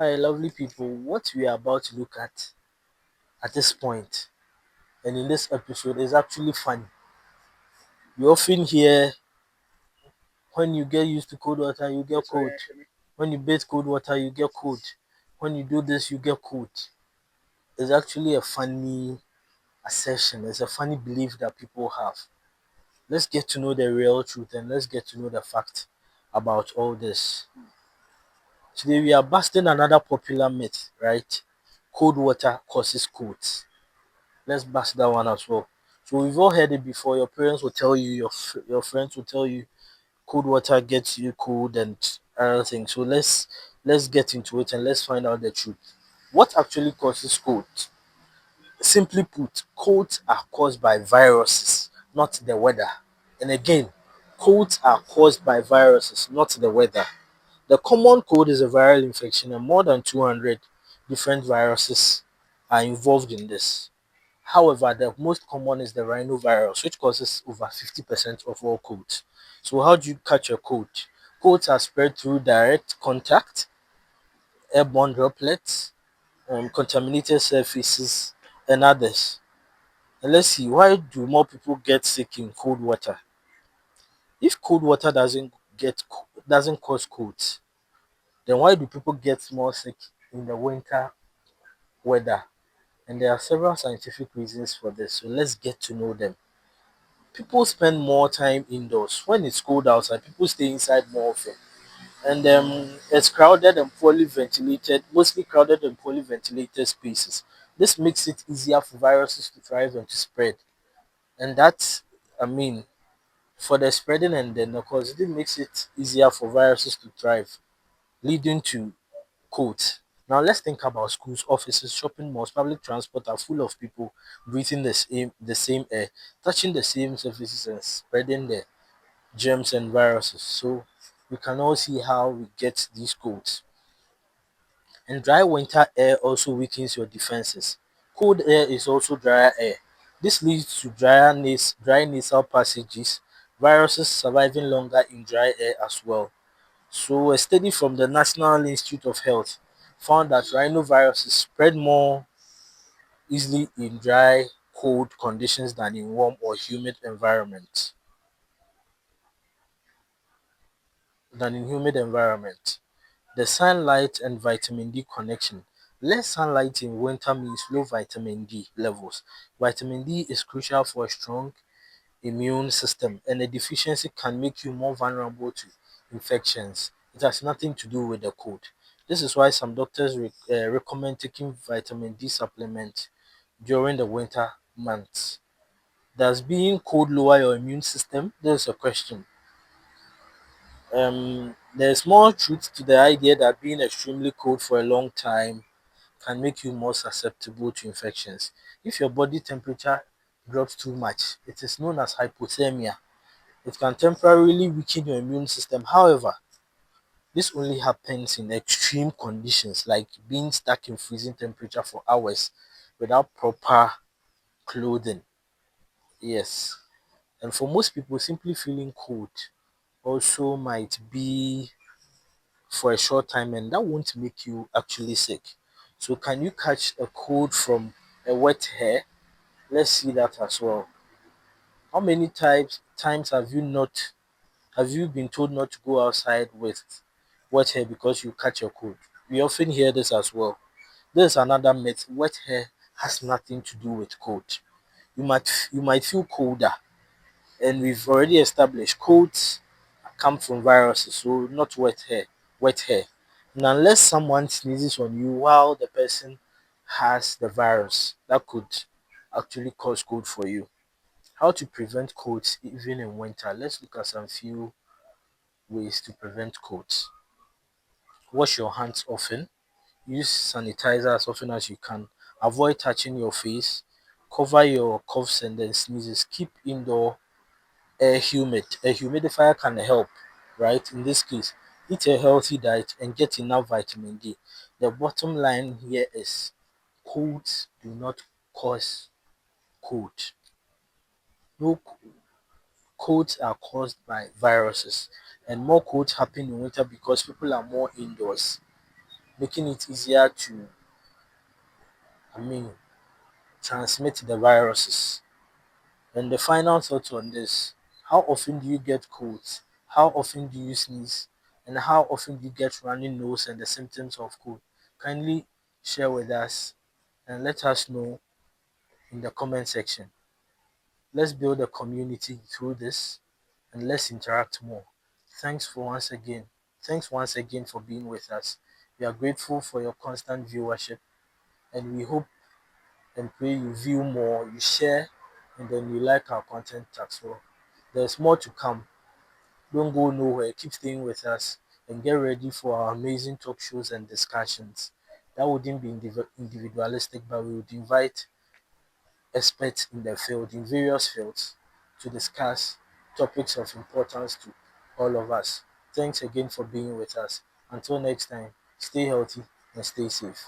Hi, lovely people. What we are about to look at this point and in this episode is actually funny. You often hear when you get used to cold water, you get cold. When you bathe cold water, you get cold. When you do this, you get cold. It's actually a funny assertion. It's a funny belief that people have. Let's get to know the real truth and let's get to know the fact about all this. Today we are busting another popular myth, right? Cold water causes colds. Let's bust that one as well. So we've all heard it before. Your parents will tell you, your friends will tell you, cold water gets you cold and other things. So let's get into it and let's find out the truth. What actually causes cold? Simply put, colds are caused by viruses, not the weather. And again, colds are caused by viruses, not the weather. The common cold is a viral infection, and more than 200 different viruses are involved in this. However, the most common is the rhinovirus, which causes over 50% of all colds. So, how do you catch a cold? Colds are spread through direct contact, airborne droplets, contaminated surfaces, and others. And let's see, why do more people get sick in cold water? If cold water doesn't cause colds, then why do people get more sick in the winter weather? And there are several scientific reasons for this. So let's get to know them. People spend more time indoors. When it's cold outside, people stay inside more often. And it's crowded and poorly ventilated, mostly crowded and poorly ventilated spaces. This makes it easier for viruses to thrive and to spread. And that's, I mean, for the spreading and then, of course, it makes it easier for viruses to thrive, leading to colds. Now let's think about schools, offices, shopping malls, public transport are full of people breathing the same air, touching the same surfaces and spreading the germs and viruses. So we can all see how we get these colds. And dry winter air also weakens your defenses. Cold air is also drier air. This leads to dry nasal passages, viruses surviving longer in dry air as well. So a study from the National Institute of Health found that rhinoviruses spread more easily in dry, cold conditions than in warm or humid environments. Than in humid environment. The sunlight and vitamin D connection. Less sunlight in winter means low vitamin D levels. Vitamin D is crucial for a strong immune system, and a deficiency can make you more vulnerable to infections. It has nothing to do with the cold. This is why some doctors recommend taking vitamin D supplement during the winter months. Does being cold lower your immune system? There's a question. There's more truth to the idea that being extremely cold for a long time can make you more susceptible to infections. If your body temperature drops too much, it is known as hypothermia. It can temporarily weaken your immune system. However, this only happens in extreme conditions like being stuck in freezing temperature for hours without proper clothing. Yes. And for most people, simply feeling cold also might be for a short time and that won't make you actually sick. So, can you catch a cold from a wet hair? Let's see that as well. How many times have you been told not to go outside with wet hair because you catch a cold? We often hear this as well. There's another myth. Wet hair has nothing to do with cold. You might feel colder, and we've already established colds come from viruses, so not wet hair. Wet hair. And unless someone sneezes on you while the person has the virus, that could actually cause cold for you. How to prevent colds even in winter? Let's look at some few ways to prevent colds. Wash your hands often. Use sanitizer as often as you can. Avoid touching your face. Cover your coughs and then sneezes. Keep indoor air humid. A humidifier can help, right? In this case, eat a healthy diet and get enough vitamin D. The bottom line here is colds do not cause cold. No colds are caused by viruses, and more colds happen in winter because people are more indoors. making it easier to, I mean, transmit the viruses. And the final thought on this: how often do you get colds? How often do you sneeze? And how often do you get running nose and the symptoms of cold? Kindly share with us and let us know in the comment section. Let's build a community through this and let's interact more. Thanks for once again. Thanks once again for being with us. We are grateful for your constant viewership and we hope and pray you view more, you share, and then you like our content as well. There's more to come. Don't go nowhere. Keep staying with us and get ready for our amazing talk shows and discussions. That wouldn't be individualistic, but we would invite experts in the field, in various fields, to discuss topics of importance to all of us. Thanks again for being with us. Until next time, stay healthy and stay safe.